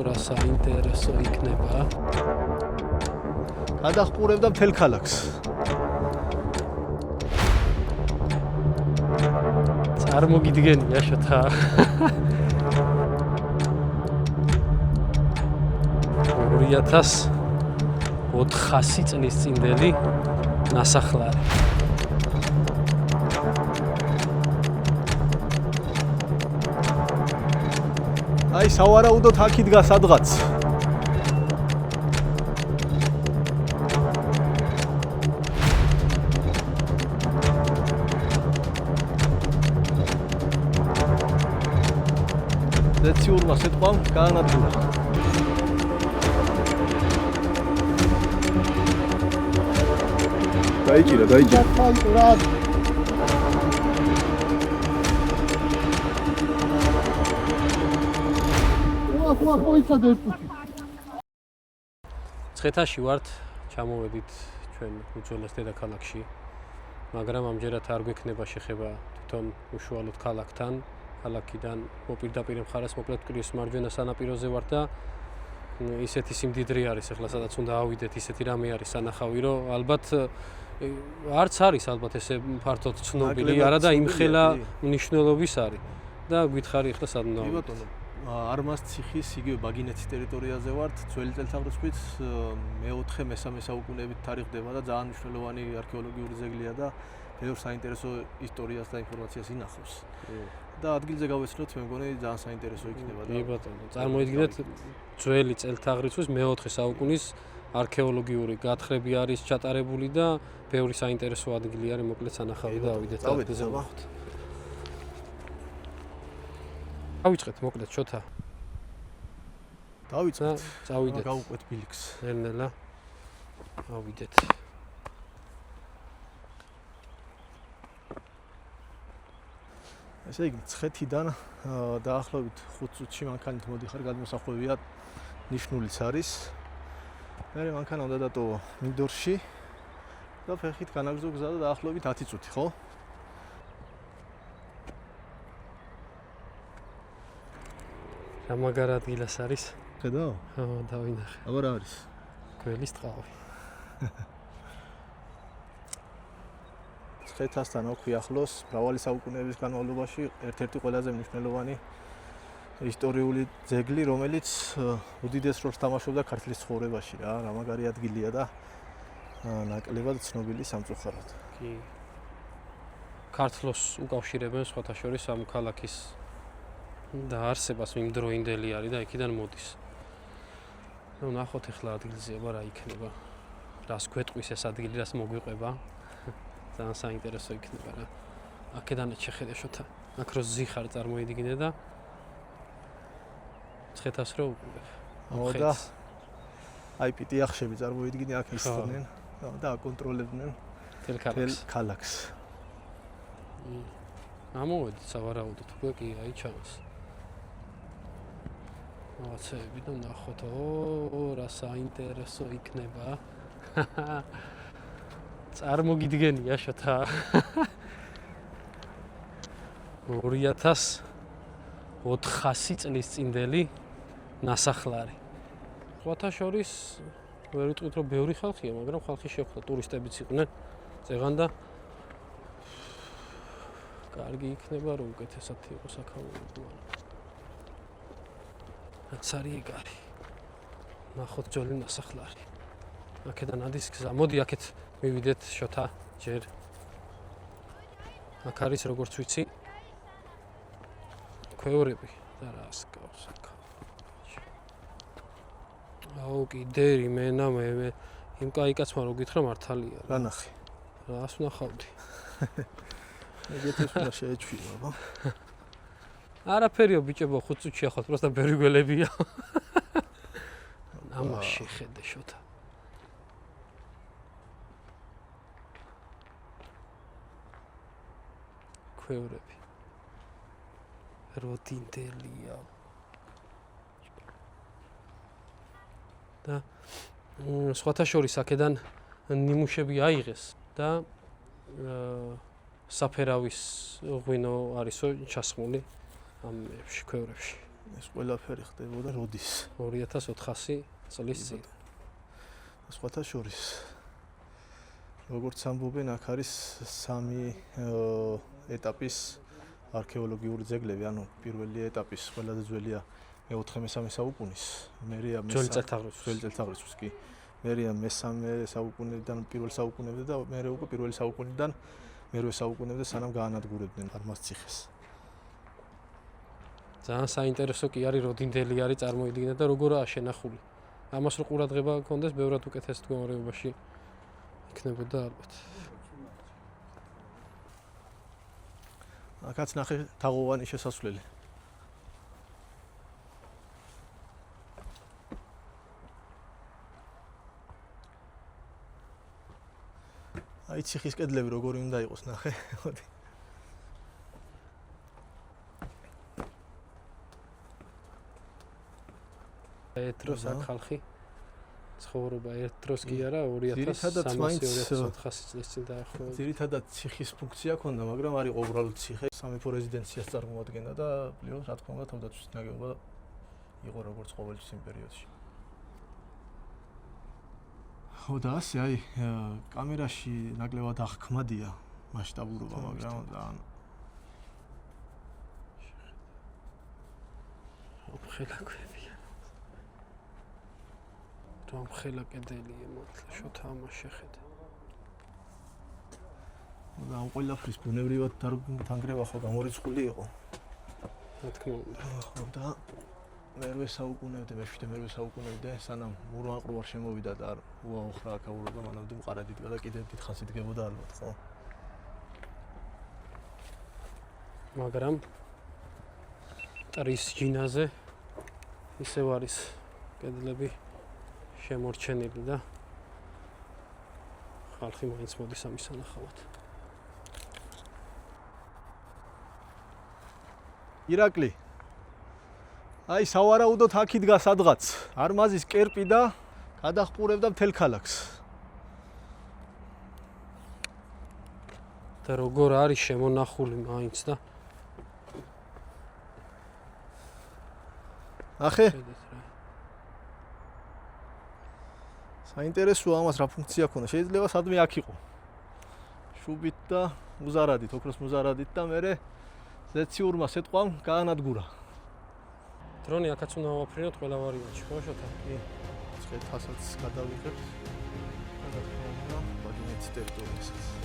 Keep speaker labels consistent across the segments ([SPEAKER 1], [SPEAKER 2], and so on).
[SPEAKER 1] რა საინტერესო იქნება.
[SPEAKER 2] გადახპურებდა მთელ ქალაქს.
[SPEAKER 1] წარმოგიდგენია შოთა. 2400 წლის წინდელი ნასახლარი.
[SPEAKER 2] აი სავარაუდოდ აქ იდგა სადღაც. ზეციურმა სიტყვამ გაანადგურა. დაიჭირა.
[SPEAKER 1] ცხეთაში ვართ, ჩამოვედით ჩვენ უძველეს დედაქალაქში, მაგრამ ამჯერად არ გვექნება შეხება თვითონ უშუალოდ ქალაქთან. ქალაქიდან მოპირდაპირ მხარეს მოკლედ მტკვრის მარჯვენა სანაპიროზე ვართ და ისეთი სიმდიდრე არის ახლა სადაც უნდა ავიდეთ, ისეთი რამე არის სანახავი, რომ ალბათ არც არის ალბათ ესე ფართოდ ცნობილი, არა და იმხელა მნიშვნელობის არის. და გითხარი ახლა სად უნდა ავიდეთ?
[SPEAKER 2] კი ბატონო, არმას ციხის იგივე ბაგინეთის ტერიტორიაზე ვართ, ძველი წელთაღრიცხვით მე-4-მე-3 საუკუნეებით თარიღდება და ძალიან მნიშვნელოვანი არქეოლოგიური ძეგლია და ბევრ საინტერესო ისტორიას და ინფორმაციას ინახავს. და ადგილზე გავეცნოთ, მე მგონი ძალიან საინტერესო იქნება და
[SPEAKER 1] კი ბატონო, წარმოიდგინეთ ძველი წელთაღრიცხვის მე-4 საუკუნის არქეოლოგიური გათხრები არის ჩატარებული და ბევრი საინტერესო ადგილი არის, მოკლედ სანახავი და ავიდეთ ადგილზე ვნახოთ. დავიწყეთ მოკლედ შოთა.
[SPEAKER 2] დავიწყეთ.
[SPEAKER 1] წავიდეთ.
[SPEAKER 2] გავუყვეთ ბილიქს.
[SPEAKER 1] ნელ-ნელა. ავიდეთ.
[SPEAKER 2] ესე იგი, ცხეთიდან დაახლოებით 5 წუთში მანქანით მოდიხარ, გადმოსახვევია ნიშნულიც არის. მე მანქანა უნდა დატოვო მინდორში და ფეხით განაგრძო გზა და დაახლოებით 10 წუთი, ხო?
[SPEAKER 1] რა მაგარ ადგილას არის?
[SPEAKER 2] ხედავ?
[SPEAKER 1] ხო, დავინახე.
[SPEAKER 2] აბა რა არის?
[SPEAKER 1] გველის ტყავი.
[SPEAKER 2] ცხეთასთან ოქვი ახლოს, მრავალი საუკუნეების განმავლობაში ერთ-ერთი ყველაზე მნიშვნელოვანი ისტორიული ძეგლი, რომელიც უდიდეს როლს თამაშობდა ქართლის ცხოვრებაში რა მაგარი ადგილია და ნაკლებად ცნობილი სამწუხაროდ.
[SPEAKER 1] კი. ქართლოს უკავშირებენ სხვათა შორის ამ ქალაქის და არსებას მიმდროინდელი არის და იქიდან მოდის. ნუ ნახოთ ახლა ადგილზე აბა რა იქნება. რას გვეტყვის ეს ადგილი, რას მოგვიყვება. ძალიან საინტერესო იქნება რა. აქედანაც შეხედე შოთა. აქ რო ზიხარ წარმოიდგინე და ცხეთას რო უყურებ.
[SPEAKER 2] და აი პიტი ახშები წარმოიდგინე აქ ისწრნენ და აკონტროლებდნენ
[SPEAKER 1] თელ
[SPEAKER 2] ქალაქს.
[SPEAKER 1] ამოვედით სავარაუდოდ უკვე კი აი ჩანს. რაღაცები და ნახოთ, რა საინტერესო იქნება. წარმოგიდგენია შოთა. 2400 წლის წინდელი ნასახლარი. სხვათა შორის ვერ ვიტყვით რომ ბევრი ხალხია, მაგრამ ხალხი შეხვდა, ტურისტებიც იყვნენ. წეღან და კარგი იქნება რომ უკეთესად იყოს აქაურებო. რაც არის ეგ არის. ნახოთ ძველი ნასახლარი. აქედან ადის გზა. მოდი აქეთ მივიდეთ შოთა ჯერ. აქ არის როგორც ვიცი ქვევრები და რას გავს აქ. აუ კიდერი მენა მე იმ კაიკაცმა რო გითხრა მართალია.
[SPEAKER 2] რა ნახე?
[SPEAKER 1] რას ვნახავდი?
[SPEAKER 2] ეგეთებს უნდა შეეჩვიო, აბა.
[SPEAKER 1] არაფერიო ბიჭებო 5 წუთში ახლა პროსტა ბევრი გველებია. ამას შეხედე შოთა. ქვევრები. როდინდელია. და სხვათა შორის აქედან ნიმუშები აიღეს და საფერავის ღვინო არისო ჩასხმული ამ ქვევრებში.
[SPEAKER 2] ეს ყველაფერი ხდებოდა როდის?
[SPEAKER 1] 2400 წლის წინ.
[SPEAKER 2] სხვათა შორის როგორც ამბობენ, აქ არის 3 ეტაპის არქეოლოგიური ძეგლები, ანუ პირველი ეტაპის ყველაზე ძველია მე-4-მე-3 საუკუნის, მერეა
[SPEAKER 1] ძველი
[SPEAKER 2] წელთაღრიცხვის კი. მერეა მე-3 საუკუნიდან პირველ საუკუნემდე და მერე უკვე პირველი საუკუნიდან მერვე საუკუნემდე სანამ გაანადგურებდნენ არმას ციხეს.
[SPEAKER 1] ძალიან საინტერესო კი არის როდინდელი არის წარმოიდგინე და როგორაა შენახული. ამას რო ყურადღება გქონდეს, ბევრად უკეთეს მდგომარეობაში იქნებოდა ალბათ.
[SPEAKER 2] აქაც ნახე თაღოვანი შესასვლელი. აი ციხის კედლები როგორი უნდა იყოს, ნახე.
[SPEAKER 1] ერთ დროს აქ ხალხი ცხოვრობა ერთ დროს კი არა 2300-2400 წლის წინ დაახლოებით.
[SPEAKER 2] ძირითადად ციხის ფუნქცია ჰქონდა, მაგრამ არ იყო უბრალოდ ციხე, სამეფო რეზიდენციას წარმოადგენდა და პლუს რა თქმა უნდა თავდაცვის ნაგებობა იყო როგორც ყოველთვის იმ პერიოდში. ხო და ასე აი კამერაში ნაკლებად აღქმადია მასშტაბურობა, მაგრამ ძალიან
[SPEAKER 1] ხელაკვებია. რომ ხელა კედელია მართლა შოთა ამას შეხედა.
[SPEAKER 2] და ამ ყველაფრის ბუნებრივად დანგრევა ხო გამორიცხული იყო.
[SPEAKER 1] რა თქმა უნდა.
[SPEAKER 2] ხო და მერვე საუკუნემდე, მე-7-მე საუკუნემდე სანამ მურვანყრუ არ შემოვიდა და არ უაოხრა აქაურობა, მანამდე მყარად იდგა და კიდევ დიდხანს იდგებოდა ალბათ, ხო?
[SPEAKER 1] მაგრამ ტრის ჯინაზე ისევ არის კედლები შემორჩენილი და ხალხი მაინც მოდის ამის სანახავად.
[SPEAKER 2] ირაკლი აი სავარაუდოდ აქ იდგა სადღაც არმაზის კერპი და გადახპურებდა მთელ ქალაქს.
[SPEAKER 1] და როგორ არის შემონახული მაინც და
[SPEAKER 2] ნახე? საინტერესოა ამას რა ფუნქცია ჰქონდა. შეიძლება სადმე აქ იყო. შუბით და მუზარადით, ოქროს მუზარადით და მერე ზეციურმა სიტყვამ გაანადგურა.
[SPEAKER 1] დრონი აქაც უნდა ვაფრინოთ ყველა ვარიანტში, ხო შოთა?
[SPEAKER 2] კი. ცხეთასაც გადავიღებთ. და თქმა უნდა, ბაგინეთის ტერიტორიასაც.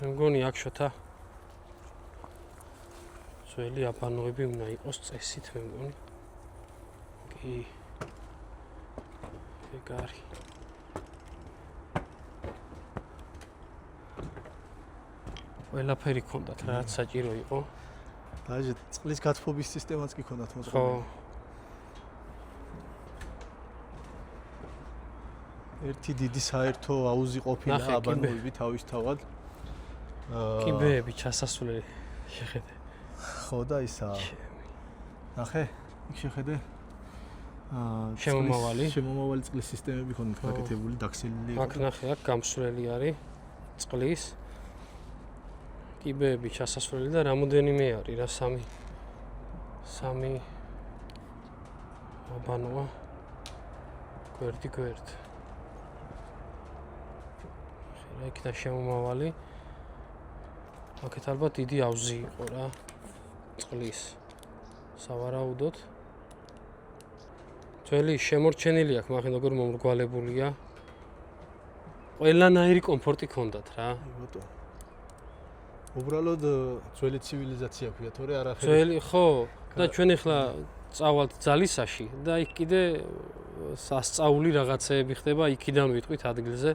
[SPEAKER 1] მე მგონი აქ შოთა ძველი აბანოები უნდა იყოს წესით მე მგონი. კი. ეგ არის. ყველაფერი ჰქონდათ, რაც საჭირო იყო.
[SPEAKER 2] დაჟე წყლის გათბობის სისტემაც კი ჰქონდათ მოწყობილი.
[SPEAKER 1] ხო.
[SPEAKER 2] ერთი დიდი საერთო აუზი ყოფილა აბანოები თავისთავად.
[SPEAKER 1] კიბეები ჩასასვლელი შეხედე.
[SPEAKER 2] ხო და ისა. ნახე, იქ შეხედე. შემომავალი წყლის სისტემები ჰქონდათ გაკეთებული, დაქცეული.
[SPEAKER 1] აქ ნახე, აქ გამსვლელი არის წყლის. კიბეები ჩასასვლელი და რამოდენიმე არის რა 3. სამი აბანოა გვერდ ხერა იქიდან შემომავალი აქეთ ალბათ დიდი ავზი იყო რა წყლის სავარაუდოდ ძველი შემორჩენილი აქვს მაგრამ როგორ მომრგვალებულია ყველანაირი კომფორტი ჰქონდათ რა
[SPEAKER 2] ბატონო უბრალოდ ძველი ცივილიზაცია ქვია თორე არაფერი
[SPEAKER 1] ძველი ხო და ჩვენ ახლა წავალთ ძალისაში და იქ კიდე სასწაული რაღაცეები ხდება იქიდან ვიტყვით ადგილზე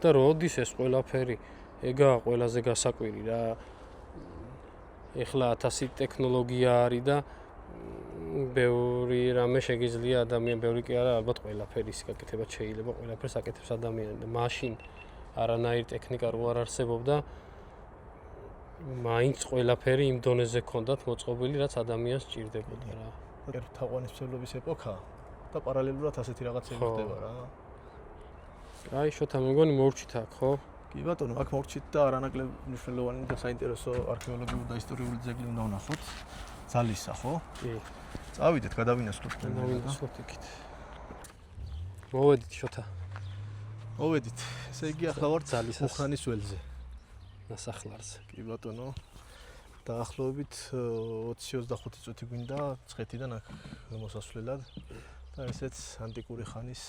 [SPEAKER 1] და როდის ეს ყველაფერი ეგა ყველაზე გასაკვირი რა ეხლა 1000 ტექნოლოგია არის და ბევრი რამე შეგიძლია ადამიან ბევრი კი არა ალბათ ყველაფერი ის გაკეთება შეიძლება ყველაფერს აკეთებს ადამიანი და მაშინ არანაირი ტექნიკა რო არ არსებობდა მაინც ყველაფერი იმ დონეზე ჰქონდათ მოწყობილი რაც ადამიანს სჭირდებოდა რა
[SPEAKER 2] თაყვანისმცემლობის ეპოქა და პარალელურად ასეთი რაღაცები ხდება რა
[SPEAKER 1] აი შოთა მეგონი მორჩით აქ ხო
[SPEAKER 2] კი ბატონო აქ მორჩით და არანაკლებ მნიშვნელოვანი და საინტერესო არქეოლოგიური და ისტორიული ძეგლი უნდა ვნახოთ ძალისა ხო
[SPEAKER 1] კი
[SPEAKER 2] წავიდეთ გადავინახოთ
[SPEAKER 1] მოვინახოთ იქით მოვედით შოთა
[SPEAKER 2] მოვედით ესე იგი ახლა ვართ
[SPEAKER 1] ძალისას.
[SPEAKER 2] უხრანის ველზე
[SPEAKER 1] ნასახლარზე
[SPEAKER 2] კი ბატონო დაახლოებით 20-25 წუთი გვინდა ცხეთიდან აქ მოსასვლელად და ესეც ანტიკური ხანის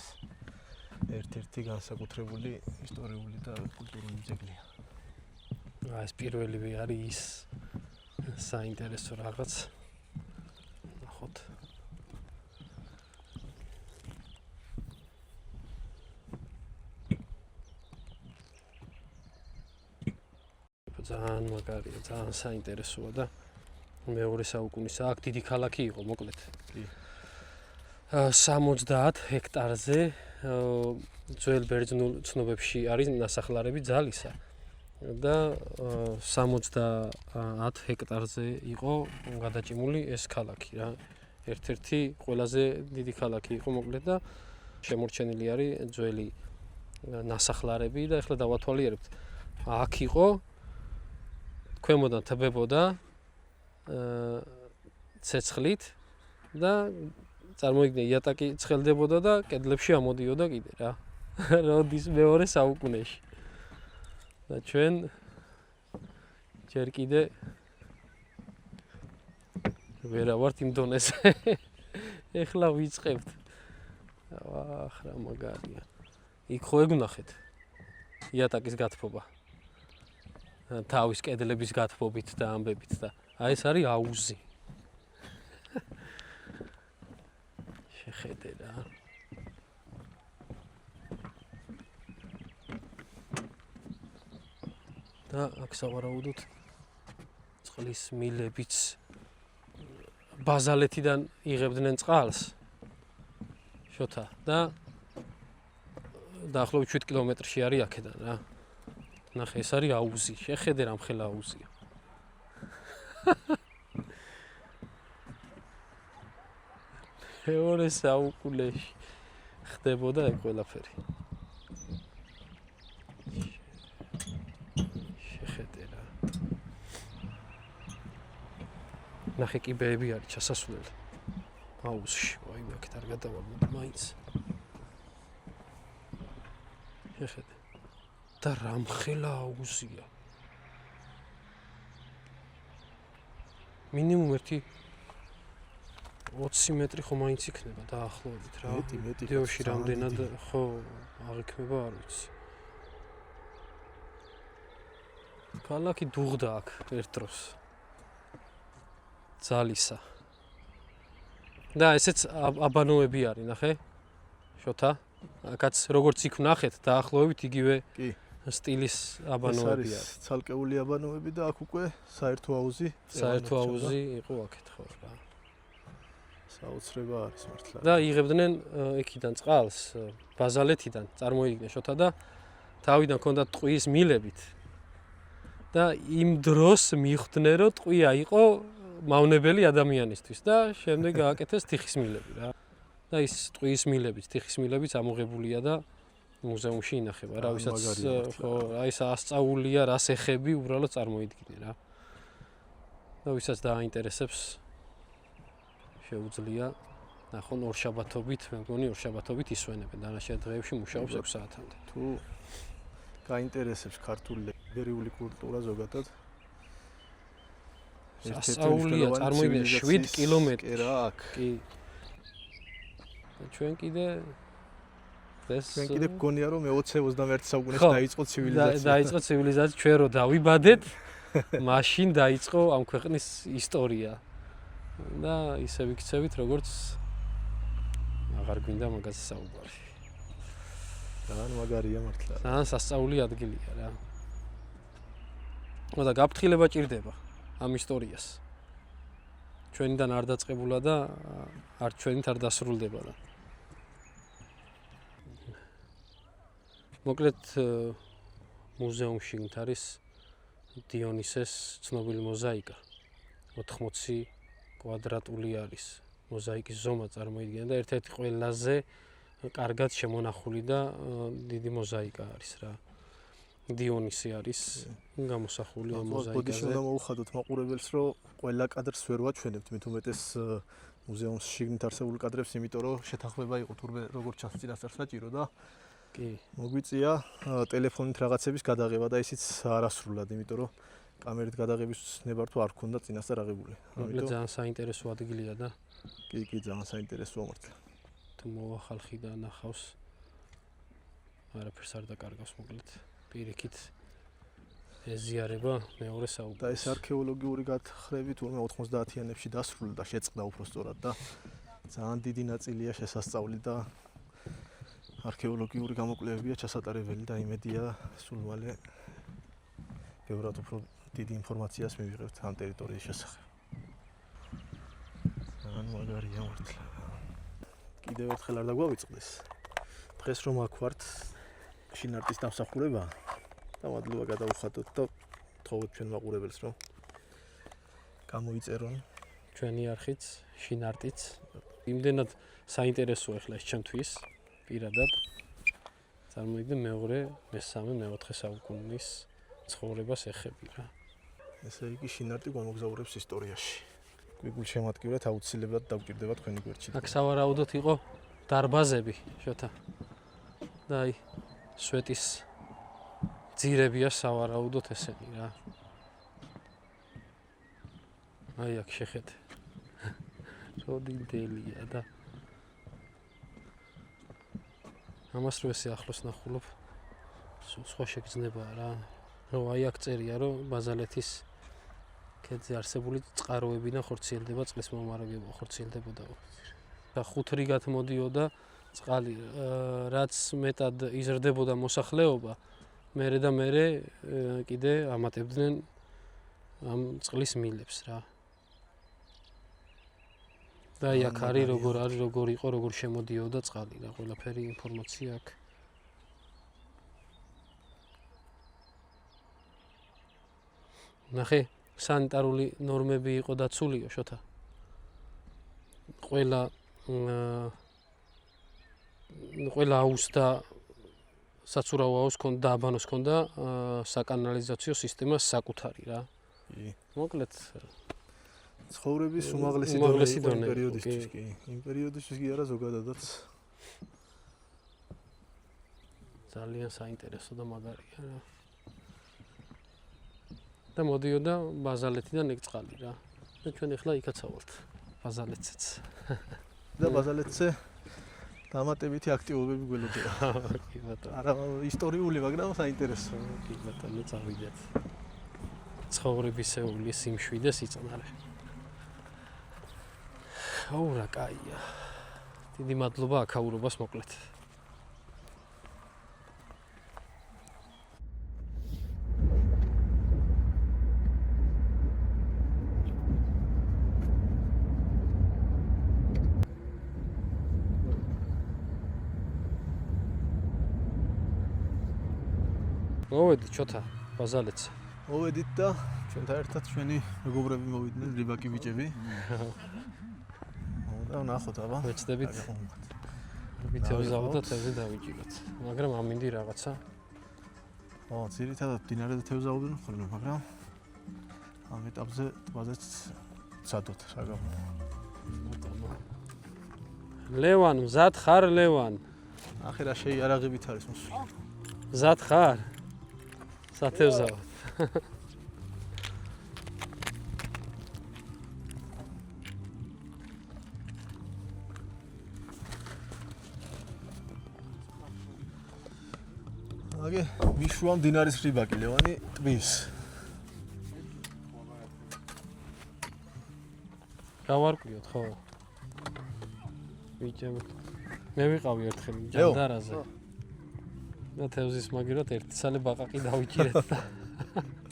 [SPEAKER 2] ერთ-ერთი განსაკუთრებული ისტორიული და კულტურული ძეგლია.
[SPEAKER 1] ეს პირველი არის ის საინტერესო რაღაც. ნახოთ. ძალიან მაგარია, ძალიან საინტერესოა და მეორე საუკუნისა აქ დიდი ქალაქი იყო, მოკლედ.
[SPEAKER 2] კი.
[SPEAKER 1] 70 ჰექტარზე ძველ ბერძნულ ცნობებში არის ნასახლარები ძალისა. და 70 ჰექტარზე იყო გადაჭიმული ეს ქალაქი რა. ერთ-ერთი ყველაზე დიდი ქალაქი იყო მოკლედ და შემორჩენილი არის ძველი ნასახლარები და ახლა დავათვალიერებთ. აქ იყო ქვემოდან თბებოდა ცეცხლით და წარმოიდგინე იატაკი ცხელდებოდა და კედლებში ამოდიოდა კიდე რა. როდის მეორე საუკუნეში. და ჩვენ ჯერ კიდე ვერა ვართ იმ დონეზე. ეხლა ვიწყებთ. აх, რა მაგარია. იქ ხო ეგნახეთ. იატაკის გათბობა. თავის კედლების გათბობით და ამბებით და აი ეს არის აუზი. შეხედე რა. და აქ სავარაუდოდ წყლის მილებიც ბაზალეთიდან იღებდნენ წყალს. შოთა და დაახლოებით 7 კილომეტრში არის აქედან რა. ნახე ეს არის აუზი. შეხედე რა მხელა აუზია. მეორე საუკუნეში ხდებოდა ეგ ყველაფერი. შეხედე რა. ნახე კიბეები არის ჩასასვლელი. აუზში, აი აქეთ არ გადავალ მაინც. შეხედე. და რამხელა აუზია. მინიმუმ 20 მეტრი ხო მაინც იქნება დაახლოებით რა.
[SPEAKER 2] მეტი.
[SPEAKER 1] ვიდეოში რამდენად ხო აღიქმება არ ვიცი. ქალაქი დუღდა აქ ერთ დროს. ძალისა. და ესეც აბანოები არის, ნახე? შოთა? აქაც როგორც იქ ვნახეთ, დაახლოებით იგივე
[SPEAKER 2] კი.
[SPEAKER 1] სტილის აბანოები არის.
[SPEAKER 2] ცალკეული აბანოები და აქ უკვე საერთო აუზი.
[SPEAKER 1] საერთო აუზი იყო აქეთ ხო რა.
[SPEAKER 2] საოცრება არის მართლა.
[SPEAKER 1] და იღებდნენ იქიდან წყალს, ბაზალეთიდან, წარმოიდგინე შოთა და თავიდან ჰქონდათ ტყვის მილებით. და იმ დროს მიხვდნენ რომ ტყვია იყო მავნებელი ადამიანისთვის და შემდეგ გააკეთეს თიხის მილები რა. და ის ტყვის მილებიც, თიხის მილებიც ამოღებულია და მუზეუმში ინახება. რა ვისაც ხო, აი ეს ასწაულია, რას ეხები, უბრალოდ წარმოიდგინე რა. და ვისაც დააინტერესებს შეუძლია ნახონ ორშაბათობით, მე მგონი ორშაბათობით ისვენებენ, დანარჩენ დღეებში მუშაობს 6 საათამდე.
[SPEAKER 2] თუ გაინტერესებს ქართული იბერიული კულტურა ზოგადად
[SPEAKER 1] სასწაულია, წარმოიდგინე 7 კილომეტრი.
[SPEAKER 2] კი რა აქ.
[SPEAKER 1] კი. ჩვენ კიდე
[SPEAKER 2] გქონია რომ მე 20-21 საუკუნეში
[SPEAKER 1] ხო,
[SPEAKER 2] დაიწყო ცივილიზაცია.
[SPEAKER 1] დაიწყო ცივილიზაცია, ჩვენ რო დავიბადეთ, მაშინ დაიწყო ამ ქვეყნის ისტორია. და ისე ვიქცევით, როგორც აღარ გვინდა მაგაზე საუბარი.
[SPEAKER 2] ძალიან მაგარია მართლა.
[SPEAKER 1] ძალიან სასწაული ადგილია რა. და გაფრთხილება ჭირდება ამ ისტორიას. ჩვენიდან არ დაწყებულა და არ ჩვენით არ დასრულდება და. მოკლედ მუზეუმში არის დიონისეს ცნობილი მოზაიკა. 80 კვადრატული არის მოზაიკის ზომა წარმოიდგინე და ერთ-ერთი ყველაზე კარგად შემონახული და დიდი მოზაიკა არის რა. დიონისი არის გამოსახული ამ მოზაიკაზე.
[SPEAKER 2] ბოდიში უნდა მოუხადოთ მაყურებელს, რომ ყველა კადრს ვერ ვაჩვენებთ, მით უმეტეს მუზეუმის შიგნით არსებული კადრებს, იმიტომ რომ შეთანხმება იყო თურმე როგორც ჩანს წინასწარ საჭირო და
[SPEAKER 1] კი,
[SPEAKER 2] მოგვიწია ტელეფონით რაღაცების გადაღება და ისიც არასრულად, იმიტომ რომ კამერით გადაღების ნებართვა არ ქონდა წინასწარ აღებული.
[SPEAKER 1] მოკლედ ძალიან საინტერესო ადგილია და
[SPEAKER 2] კი, ძალიან საინტერესოა მართლა.
[SPEAKER 1] თუ მოვა ხალხი და ნახავს არაფერს არ დაკარგავს მოკლედ. პირიქით ეზიარება მეორე საუბარი.
[SPEAKER 2] და ეს არქეოლოგიური გათხრები თურმე 90-იანებში დასრულდა და შეწყდა უფრო სწორად და ძალიან დიდი ნაწილია შესასწავლი და არქეოლოგიური გამოკვლევებია ჩასატარებელი და იმედია სულ მალე ბევრად უფრო დიდი ინფორმაციას მივიღებთ ამ ტერიტორიის შესახებ. ძალიან მაგარია მართლა. კიდევ ერთხელ არ დაგვავიწყდეს. დღეს რომ აქ ვართ შინარტის დამსახურება და მადლობა გადავუხადოთ და თხოვოთ ჩვენ მაყურებელს რომ გამოიწერონ
[SPEAKER 1] ჩვენი არხიც, შინარტიც. იმდენად საინტერესოა ახლა ეს ჩემთვის პირადად. წარმოიდგინე მეორე, მესამე, მეოთხე საუკუნის ცხოვრებას ეხები რა.
[SPEAKER 2] ესე იგი შინარტი გვამოგზაურებს ისტორიაში. გვიგულ შემატკივრად აუცილებლად დავჭირდება თქვენი გვერდში.
[SPEAKER 1] აქ სავარაუდოდ იყო დარბაზები, შოთა. და აი სვეტის ძირებია სავარაუდოდ ესენი რა. აი აქ შეხედე. როდინდელია და ამას რო ესე ახლოს ნახულობ, სხვა შეგრძნებაა რა. რომ აი აქ წერია რომ ბაზალეთის ქედზე არსებული წყაროები და ხორციელდება წყლის მომარაგება, ხორციელდებოდა. და 5 რიგად მოდიოდა წყალი, რაც მეტად იზრდებოდა მოსახლეობა, მერე და მერე კიდე ამატებდნენ ამ წყლის მილებს რა. და აი აქ არის როგორ იყო, როგორ შემოდიოდა წყალი რა, ყველაფერი ინფორმაცია აქვს. ნახე, სანიტარული ნორმები იყო დაცულიო, შოთა. ყველა აუზს და საცურაო აუზს ქონდა, აბანოს ქონდა საკანალიზაციო სისტემა საკუთარი რა.
[SPEAKER 2] კი.
[SPEAKER 1] მოკლედ
[SPEAKER 2] ცხოვრების უმაღლესი დონე პერიოდისთვის კი. იმ პერიოდისთვის კი არა ზოგადადაც.
[SPEAKER 1] ძალიან საინტერესო და მაგარია რა. და მოდიოდა ბაზალეთიდან ეგ წყალი რა. და ჩვენ ახლა იქაც ავალთ ბაზალეთზეც.
[SPEAKER 2] და ბაზალეთზე დამატებითი აქტივობები გველოდება.
[SPEAKER 1] კი ბატონო.
[SPEAKER 2] არა ისტორიული, მაგრამ საინტერესო.
[SPEAKER 1] კი ბატონო, წავიდეთ. ცხოვრებისეული სიმშვიდე სიწყნარე. აუ რა კაია. დიდი მადლობა აქაურობას მოკლედ. მოვედით ჩოთა ბაზალეთზე.
[SPEAKER 2] მოვედით და ჩვენთან ერთად ჩვენი მეგობრები მოვიდნენ, რიბაკი ბიჭები. და ნახოთ აბა.
[SPEAKER 1] ვეცდებით. ვიწევზავთ და თევზი დავიჭიროთ. მაგრამ ამინდი რაღაცა.
[SPEAKER 2] ძირითადად მდინარე და თევზაობენ ხოლმე, მაგრამ ამ ეტაპზე ტბაზეც ცადოთ რა გამო.
[SPEAKER 1] ლევან, მზად ხარ ლევან?
[SPEAKER 2] ახლა რა შეიარაღებით არის მოსული.
[SPEAKER 1] მზად ხარ? სათევზავად.
[SPEAKER 2] აგე მიშვა მდინარის რიბაკი ლევანი ტბის.
[SPEAKER 1] გავარკვიოთ ხო? ვიჭები. მე ვიყავი ერთხელ ჯანდარაზე. და თევზის მაგირად ერთი სალე ბაყაყი დავიჭირეთ და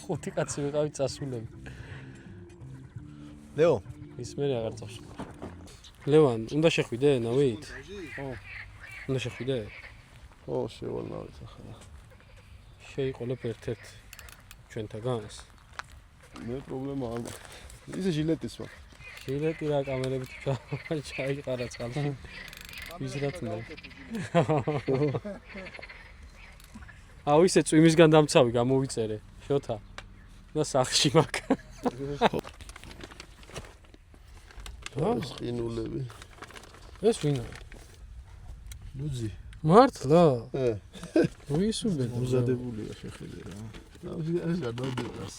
[SPEAKER 1] ხუთი კაცი ვიყავი წასულები.
[SPEAKER 2] ლეო,
[SPEAKER 1] ის მე აღარ წავს. ლევან, უნდა შეხვიდე ნავით? ხო. უნდა შეხვიდე?
[SPEAKER 2] ხო, შევალნავით ახლა.
[SPEAKER 1] შეიყოლებ ერთ-ერთ ჩვენთაგანს.
[SPEAKER 2] მე პრობლემა არ მაქვს. ისე ჟილეტის მაქვს.
[SPEAKER 1] ჟილეტი რა კამერებით ჩაიყარა წყალში. ვიზრათ მე. აუ ისე წვიმისგან დამცავი გამოვიწერე. შოთა. და სახში მაქვს.
[SPEAKER 2] ეს ყინულები.
[SPEAKER 1] ეს ვინა?
[SPEAKER 2] ლუძი.
[SPEAKER 1] მართლა?
[SPEAKER 2] ვისუბენ მოზადებულია შეხედე რა. ეს გადავდებას.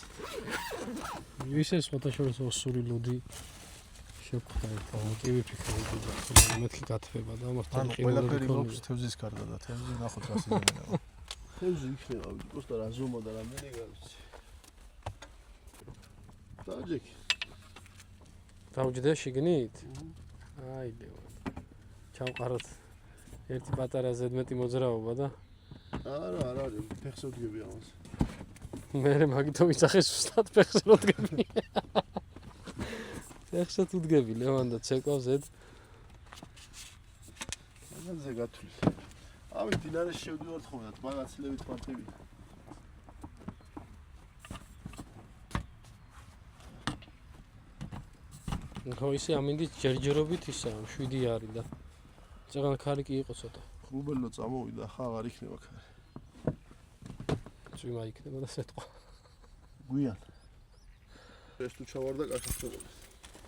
[SPEAKER 1] ისე სოთაშორის ოსური ლუდი შევხვდით და მოტივი ფიქრობდი და მეთქი გათბება და მართლა
[SPEAKER 2] ანუ ყველაფერი გვაქვს თევზის გარდა და თევზი ნახოთ რა სიზონია. თევზი იქნება უბრალოდ რა ზომა და რამდენი გავიცი. დაჯექი.
[SPEAKER 1] დავჯდე შიგნით? აი ლევან. ჩავყაროთ ერთი პატარა ზედმეტი მოძრაობა და
[SPEAKER 2] არა არის ფეხს ვდგები ამას.
[SPEAKER 1] მე მაგითო ვიცახე ზუსტად ფეხს რო ვდგები. ფეხს ვდგები ლევან და ცეკვავს ზედ.
[SPEAKER 2] მაგაზე გათვლი. ამით დინარეს შევდივართ ხოლმე და თმა გაცილებით მარტივი.
[SPEAKER 1] ხო ისე ამინდის ჯერჯერობით ისაა 7 არის და წეგან ქარი კი იყო ცოტა.
[SPEAKER 2] ხრუბელო წამოვიდა, ხა აღარ იქნება ქარი.
[SPEAKER 1] წვიმა იქნება და სეტყვა.
[SPEAKER 2] გვიან. ეს თუ ჩავარდა კაცი ხდება.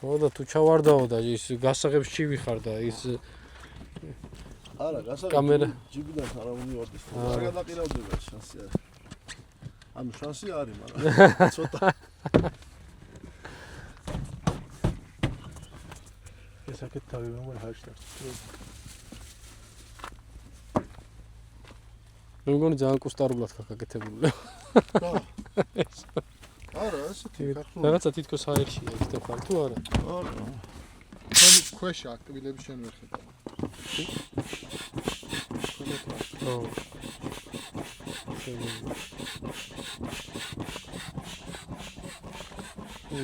[SPEAKER 1] ხო და თუ ჩავარდაო და ის გასაღებს ჩი ვიხარ და ის
[SPEAKER 2] არა, გასაღები
[SPEAKER 1] კამერა
[SPEAKER 2] ჯიბიდან არ მივარდის. არ გადაყირავდება შანსი არის. ანუ შანსი არის, მაგრამ ცოტა. ეს აქეთ თავი მომარ ჰაშტაგს.
[SPEAKER 1] მე მგონი ძალიან კუსტარულად გაკეთებული.
[SPEAKER 2] არა, ესეთი ქართული.
[SPEAKER 1] რაღაცა თითქოს აერშია იქნებ ხარ თუ არა?
[SPEAKER 2] არა.
[SPEAKER 3] თქვენი ქვეშა აქტივილების შენ ვერ ხედავ.
[SPEAKER 1] ხო.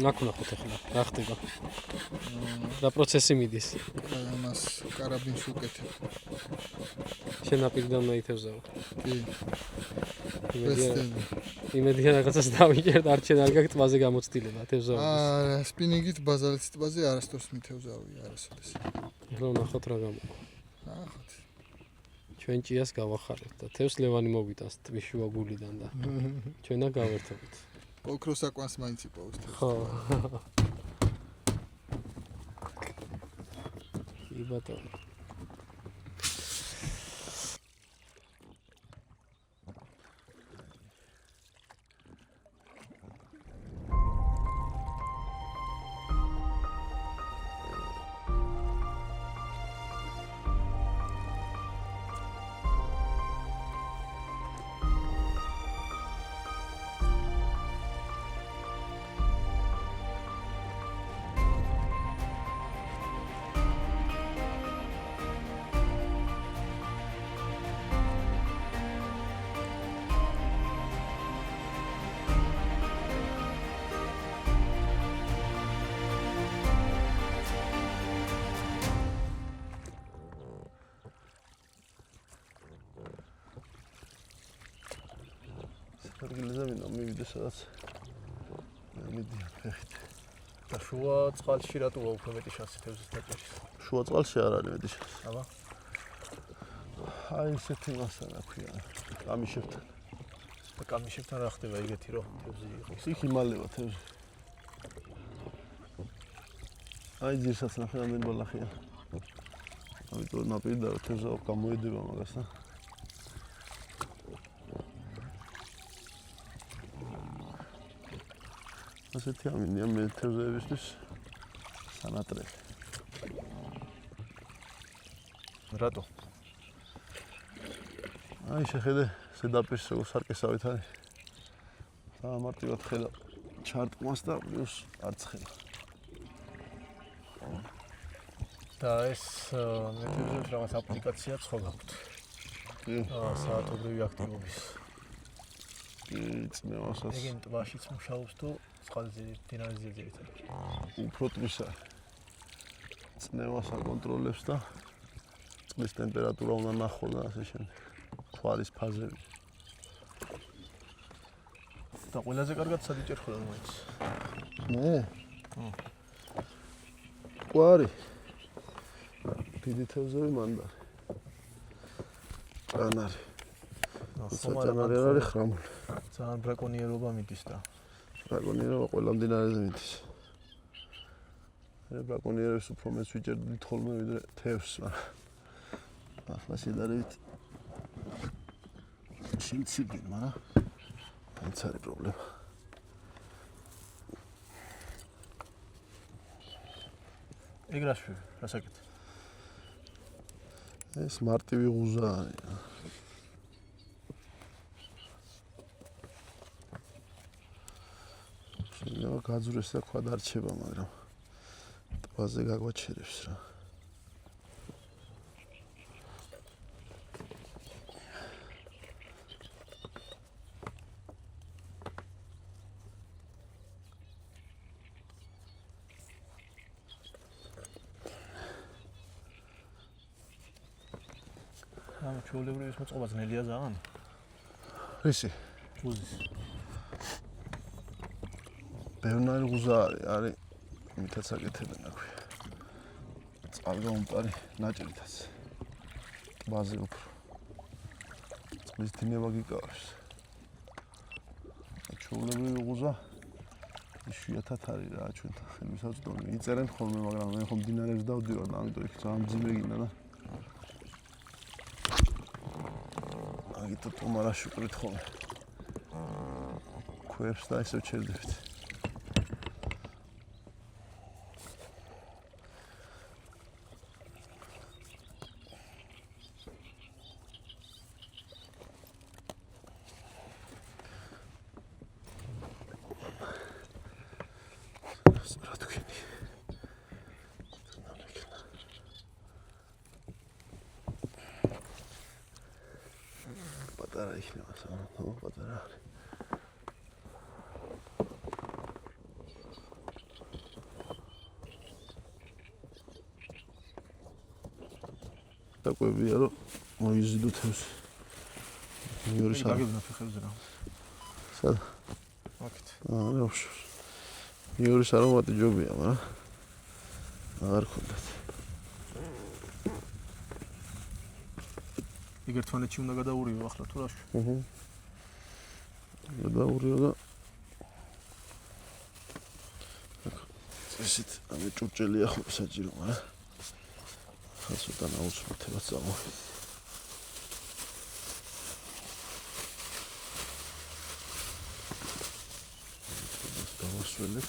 [SPEAKER 1] ნაკვნახოთ ახლა რა ხდება. რა პროცესი მიდის?
[SPEAKER 3] ამას კარაბინს უკეთებ.
[SPEAKER 1] შენ აპირდან მეითევზაო.
[SPEAKER 3] კი.
[SPEAKER 1] იმედია რაღაცას დავიჭერ და არჩენ არ გაქვს ტბაზე გამოცდილება თევზაო.
[SPEAKER 3] არა, სპინინგით ბაზალეთის ტბაზე არასდროს მითევზავი არასოდეს.
[SPEAKER 1] ახლა ნახოთ რა გამოვა.
[SPEAKER 3] ნახოთ.
[SPEAKER 1] ჩვენ ჭიას გავახარებთ და თევზს ლევანი მოვიტანს ტბის შუა გულიდან და ჩვენა გავერთობით.
[SPEAKER 3] ოქროს აკვანს მაინც იპოვოს.
[SPEAKER 1] ხო. კი ბატონო.
[SPEAKER 2] ადგილზე მინდა მივიდე სადაც მიდიან ფეხით. და შუა წყალში რატოა უფრო მეტი შანსი თევზის დაჭერის? შუა წყალში არ არის მეტი შანსი. აბა. აი ესეთი მასალა ქვია. კამიშებთან. და კამიშებთან რა ხდება იგეთი რომ თევზი იყოს? იქ იმალება თევზი.
[SPEAKER 4] აი ძირსაც ნახე ამდენ ბალახია. ამიტომ ნაპირდა თევზა გამოედება მაგას და ასეთი ამინია მე თევზებისთვის სანატრელი.
[SPEAKER 2] რატო?
[SPEAKER 4] აი შეხედე ზედაპირს როგორ სარკესავით არის. მარტივად ხედა ჩარტყმას და პლუს არც ხედა.
[SPEAKER 2] და ეს მე თვითონ რაღაც აპლიკაცია ხო გაქვთ?
[SPEAKER 4] კი.
[SPEAKER 2] საათობრივი აქტივობის.
[SPEAKER 4] კი, წნევასაც.
[SPEAKER 2] ეგენ ტბაშიც მუშაობს თუ წყალზე, მდინარეზე ძირითადად.
[SPEAKER 4] უფრო ტბისა. წნევას აკონტროლებს და წყლის ტემპერატურა უნდა ნახო და ასე შემდეგ. თვალის ფაზები.
[SPEAKER 2] და ყველაზე კარგად სად იჭერ ხოლმე მაინც?
[SPEAKER 4] მე? ყვარი. დიდი თევზები მანდარი. ჭანარი. საჭანარი არ არის ხრამული.
[SPEAKER 2] ძალიან ბრაკონიერობა მიდის და
[SPEAKER 4] ბრაკონიერობა ყველა მდინარეზე მიდის. მე ბრაკონიერებს უფრო მეც ვიჭერდი თხოლმე ვიდრე თევზს, მაგრამ ახლა შედარებით შიმციგენ, მაგრამ ეს არის პრობლემა.
[SPEAKER 2] ეგ რაში, რასაკეთე?
[SPEAKER 4] ეს მარტივი ღუზა არის. შეიძლება გაძვრეს და ქვა დარჩება, მაგრამ ტბაზე გაგვაჩერებს რა.
[SPEAKER 2] ამ ჩვეულებრივ ის მოწყობა ძნელია ძალიან.
[SPEAKER 4] ისი
[SPEAKER 2] უზის.
[SPEAKER 4] ბევრი ღუზა არის, მითაც აკეთებენ აქვე. წყალგამომტარი ნაჭრითაც. ტბაზე უფრო. წყლის დინება გიკავებს. ჩვეულებრივი ღუზა იშვიათად არის რა ჩვენთან ხელმისაწვდომი. იწერენ ხოლმე, მაგრამ მე ხომ მდინარებს დავდივარ და ამიტომ იქ ძალიან მძიმე გინდა და აგიტო თომარაში ვყრით ხოლმე. ქვებს და ისევ ჩერდებით. პატარა იქნება სანამ პატარა არის. დაკვებია რომ მოიზიდო თევზი. მეორე სა
[SPEAKER 2] გაგებნა ფეხებზე რა.
[SPEAKER 4] სად?
[SPEAKER 2] აქეთ.
[SPEAKER 4] რა ვშ. მეორე არომატი ჯობია, მაგრამ აღარ ხონდათ.
[SPEAKER 2] ეგ ერთმანეთში უნდა გადაურიო ახლა თუ რაში?
[SPEAKER 4] გადაურიო და ესეთ ამე ჭურჭელია ხო საჭირო, მაგრამ ხა ცოტა ნაუცბათება წამო. დავასველებ.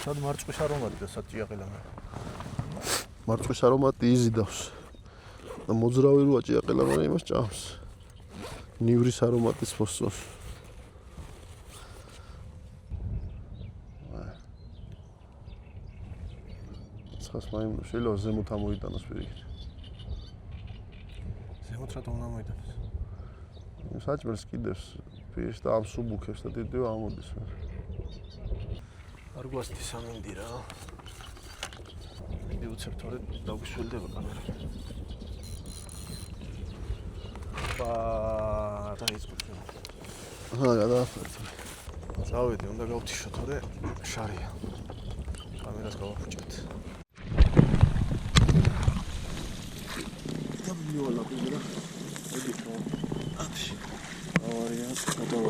[SPEAKER 2] სად მარწყვის არომატი და სად ჭიაყელამა?
[SPEAKER 4] მარწყვის არომატი იზიდავს. და მოძრავი როა ჭიაყელამა იმას ჭამს. ნივრის არომატის მოსწონს. ცხას მაიმუნო შეიძლება ზემოთ ამოიტანოს პირიქით.
[SPEAKER 2] ზემოთ რატომ უნდა მოიტანოს?
[SPEAKER 4] საჭმელს კიდევს პირს და ამ სუბუქებს და დიდევა ამოდის.
[SPEAKER 2] არ გვასწი სამინდი რა. მინდი უცებ თორე დაგვისველდება კამერა. დაიწყოთ.
[SPEAKER 4] გადააფერდე.
[SPEAKER 2] წავედი, უნდა გავთიშო თორე შარია. კამერას გავაფუჭებთ.
[SPEAKER 4] და მივალა ბიზნა.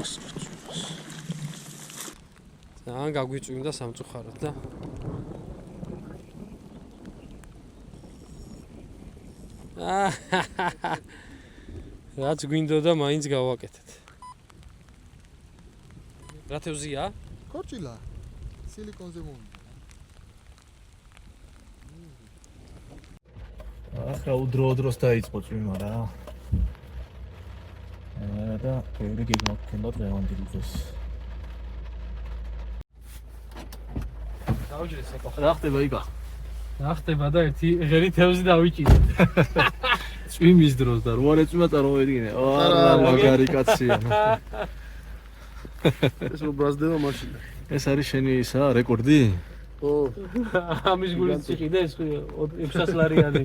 [SPEAKER 4] დავასწროთ.
[SPEAKER 1] ძალიან გაგვიწვიმდა სამწუხაროდ და რაც გვინდოდა მაინც გავაკეთეთ. რა თევზია?
[SPEAKER 3] ქორჭილა. სილიკონზე მომი.
[SPEAKER 2] ახლა უდრო-დროს დაიწყო წვიმა რა. და ბევრი გეგმა გქონდა დღევანდელი დღეს.
[SPEAKER 1] დავჯერე საკო.
[SPEAKER 2] რა ხდება იგა?
[SPEAKER 1] რა ხდება და ერთი ღერი თევზი დავიჭირე.
[SPEAKER 2] წვიმის დროს და რო არ ეწვიმა წარმოვედგინე. არა, მაგარი კაცია.
[SPEAKER 4] ეს რო ბრაზდება მაშინ.
[SPEAKER 2] ეს არის შენი ისა რეკორდი?
[SPEAKER 4] ო,
[SPEAKER 1] ამის გულით იყიდა ეს 600 ლარიანი.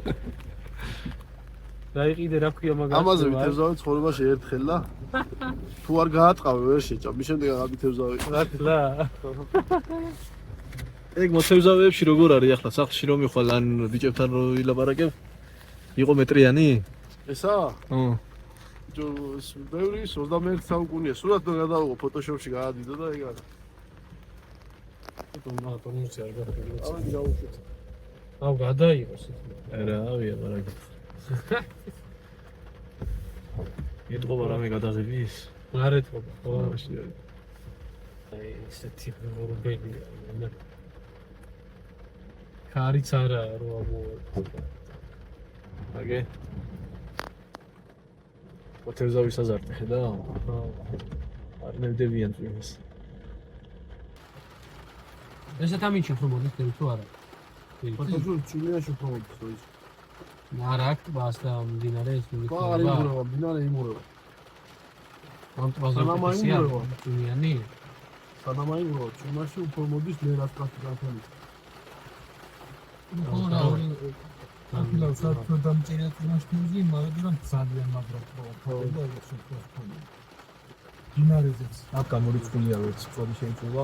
[SPEAKER 1] რა იყიდე რა ქვია მაგას?
[SPEAKER 4] ამაზე ვითევზავი ცხოვრებაში ერთხელ და თუ არ გაატყავე ვერ შეჭამ. მის შემდეგ აღარ ვითევზავი.
[SPEAKER 1] რა.
[SPEAKER 2] ეგ მოთევზავეებში როგორ არის ახლა სახლში რომ მიხვალ ან ბიჭებთან რო ვილაპარაკებ? იყო მეტრიანი?
[SPEAKER 4] ესა?
[SPEAKER 2] ო.
[SPEAKER 4] ეს ბევრი 21 საუკუნეა. სულად გადავიღო ფოტოშოპში გაადიდო და ეგ არა.
[SPEAKER 1] ტორმუსი არ გაყიდეთ.
[SPEAKER 4] ავი გავუშვით.
[SPEAKER 1] აუ გადაიღოს.
[SPEAKER 2] არა, ავია მარაგი. ეთყობა რამე გადაღების?
[SPEAKER 1] არ ეთყობა. ხო.
[SPEAKER 2] მაშინ არის.
[SPEAKER 1] აი ესეთი რობელია. კარიც არა რო ამოვარ.
[SPEAKER 2] აგე. მოთევზავის აზარტი ხედავ?
[SPEAKER 1] ხო.
[SPEAKER 2] არ ნებდებიან წვიმას.
[SPEAKER 1] ესეთ ამინჩი ხო მოდის თუ არა?
[SPEAKER 4] ფოტოშოპ ჩინიაში ხომობს ის.
[SPEAKER 1] არა აქ ბას და მდინარე ეს
[SPEAKER 4] ხო, არ იმურება, ბინარე იმურება.
[SPEAKER 1] ამ ტბაზე
[SPEAKER 4] სანამ აიმურება.
[SPEAKER 1] წვიმიანი?
[SPEAKER 4] სანამ აიმურება, ჩინაში უფრო მოდის მე რაც კაცი.
[SPEAKER 1] ხო რა.
[SPEAKER 5] აფილავ საერთოდ დამჭირეთ მასშტაბი, მაგრამ ძალიან მაგრად ხო და ეს შეფასებული. დინარეზეც
[SPEAKER 2] აქ გამორიცხულია ვერც წოდი შეიძლება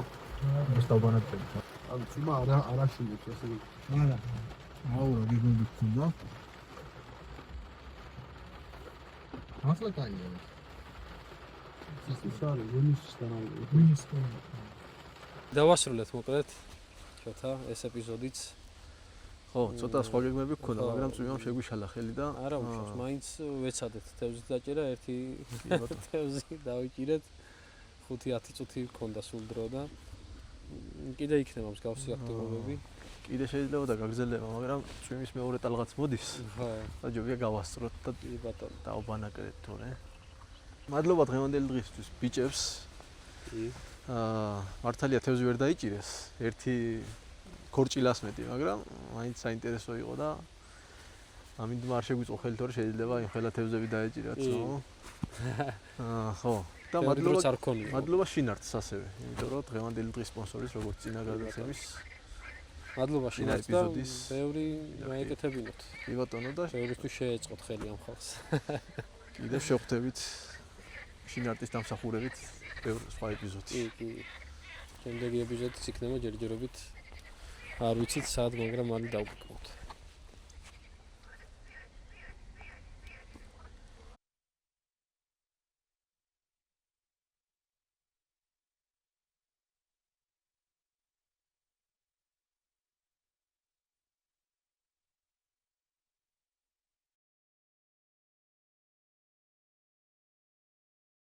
[SPEAKER 2] ეს დავბანაკები.
[SPEAKER 4] ან თუმა არა შულობს ესე იგი.
[SPEAKER 5] არა. აუ რა გიგონდი გქონდა. ახლა კაია.
[SPEAKER 4] ის არის ვინის თანავე.
[SPEAKER 5] ვინის კონა.
[SPEAKER 1] დავასრულეთ მოკლედ ჩვენთა ეს ეპიზოდიც.
[SPEAKER 2] ხო, ცოტა სხვა გეგმები გქონდა, მაგრამ წვიმამ შეგვიშალა ხელი და
[SPEAKER 1] არა უშავს, მაინც ვეცადეთ თევზი დაჭერა, ერთი თევზი დავიჭირეთ. 5-10 წუთი გქონდა სულ დრო და კიდე იქნება მსგავსი აქტივობები.
[SPEAKER 2] კიდე შეიძლება და გაგრძელება, მაგრამ წვიმის მეორე ტალღაც მოდის.
[SPEAKER 1] ხო,
[SPEAKER 2] და ჯობია გავასწროთ და
[SPEAKER 1] კი ბატონო.
[SPEAKER 2] დავბანაკრეთ თორე. მადლობა დღევანდელი დღისთვის ბიჭებს.
[SPEAKER 1] კი.
[SPEAKER 2] მართალია თევზი ვერ დაიჭირეს. ერთი ქორჭილას მეტი, მაგრამ მაინც საინტერესო იყო და ამინდ არ შეგვიწყო ხელი თორე შეიძლება იმ ხელა თევზები დაეჭირათ, ნო. ხო. და მადლობა შინარტს ასევე, იმიტომ რომ დღევანდელი დღის სპონსორის როგორც წინა გადაცემის
[SPEAKER 1] მადლობა შინარტს და ბევრი მაეკეთებინოთ.
[SPEAKER 2] კი ბატონო და
[SPEAKER 1] ბევრისთვის შეეწყოთ ხელი ამ ხალხს.
[SPEAKER 2] კიდევ შევხვდებით შინარტის დამსახურებით ბევრ სხვა ეპიზოდში.
[SPEAKER 1] კი. შემდეგი ეპიზოდიც იქნება ჯერჯერობით არ ვიცით სად, მაგრამ მალე დავგვიყვანთ.